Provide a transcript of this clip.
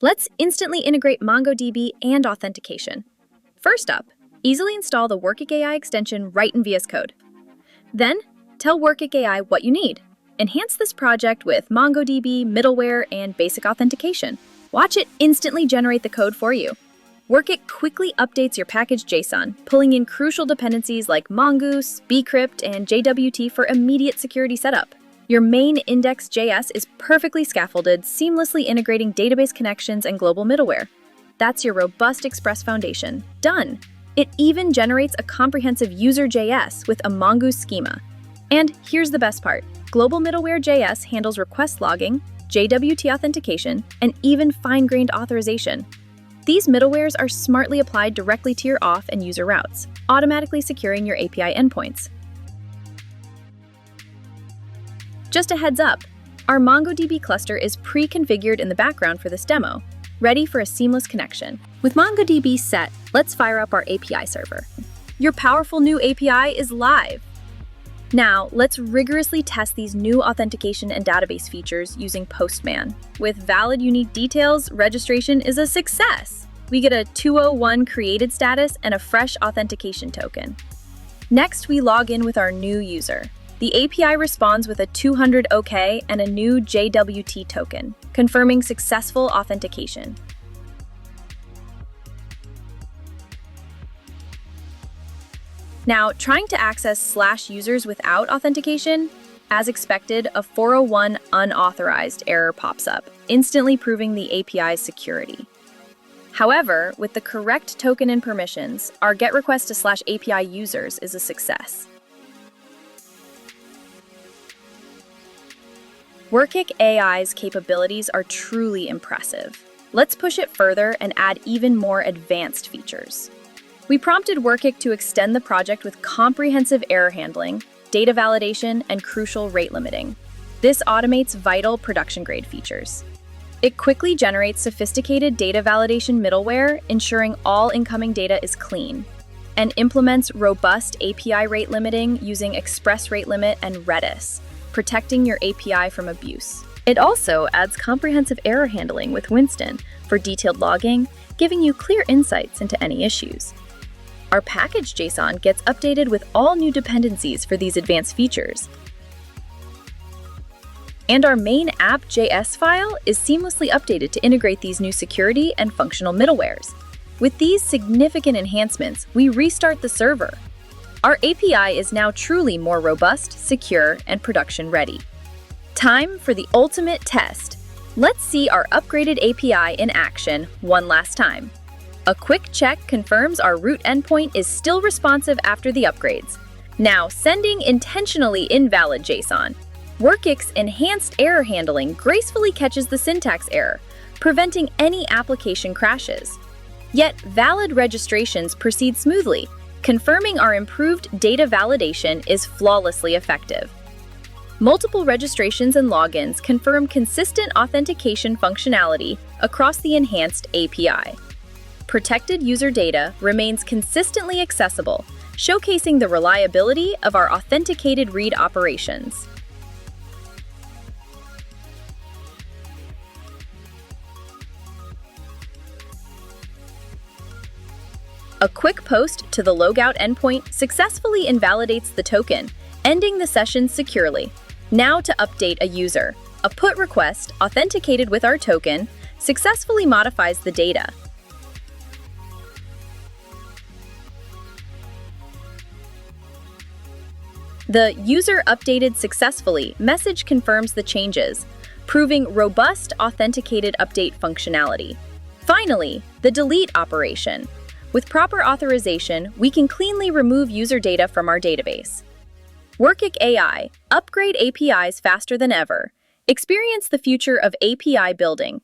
Let's instantly integrate MongoDB and authentication. First up, easily install the Workik AI extension right in VS Code. Then, tell Workik AI what you need. Enhance this project with MongoDB, middleware, and basic authentication. Watch it instantly generate the code for you. Workik quickly updates your package JSON, pulling in crucial dependencies like Mongoose, bcrypt, and JWT for immediate security setup. Your main index.js is perfectly scaffolded, seamlessly integrating database connections and global middleware. That's your robust Express foundation. Done! It even generates a comprehensive user.js with a Mongoose schema. And here's the best part. Global middleware.js handles request logging, JWT authentication, and even fine-grained authorization. These middlewares are smartly applied directly to your auth and user routes, automatically securing your API endpoints. Just a heads up, our MongoDB cluster is pre-configured in the background for this demo, ready for a seamless connection. With MongoDB set, let's fire up our API server. Your powerful new API is live. Now, let's rigorously test these new authentication and database features using Postman. With valid unique details, registration is a success. We get a 201 created status and a fresh authentication token. Next, we log in with our new user. The API responds with a 200 OK and a new JWT token, confirming successful authentication. Now, trying to access /users without authentication? As expected, a 401 unauthorized error pops up, instantly proving the API's security. However, with the correct token and permissions, our GET request to /API users is a success. Workik AI's capabilities are truly impressive. Let's push it further and add even more advanced features. We prompted Workik to extend the project with comprehensive error handling, data validation, and crucial rate limiting. This automates vital production-grade features. It quickly generates sophisticated data validation middleware, ensuring all incoming data is clean, and implements robust API rate limiting using Express Rate Limit and Redis, protecting your API from abuse. It also adds comprehensive error handling with Winston for detailed logging, giving you clear insights into any issues. Our package JSON gets updated with all new dependencies for these advanced features. And our main app.js file is seamlessly updated to integrate these new security and functional middlewares. With these significant enhancements, we restart the server. Our API is now truly more robust, secure, and production-ready. Time for the ultimate test. Let's see our upgraded API in action one last time. A quick check confirms our root endpoint is still responsive after the upgrades. Now, sending intentionally invalid JSON. Workik's enhanced error handling gracefully catches the syntax error, preventing any application crashes. Yet, valid registrations proceed smoothly, confirming our improved data validation is flawlessly effective. Multiple registrations and logins confirm consistent authentication functionality across the enhanced API. Protected user data remains consistently accessible, showcasing the reliability of our authenticated read operations. A quick post to the logout endpoint successfully invalidates the token, ending the session securely. Now to update a user. A put request, authenticated with our token, successfully modifies the data. The user updated successfully message confirms the changes, proving robust authenticated update functionality. Finally, the delete operation. With proper authorization, we can cleanly remove user data from our database. Workik AI, upgrade APIs faster than ever. Experience the future of API building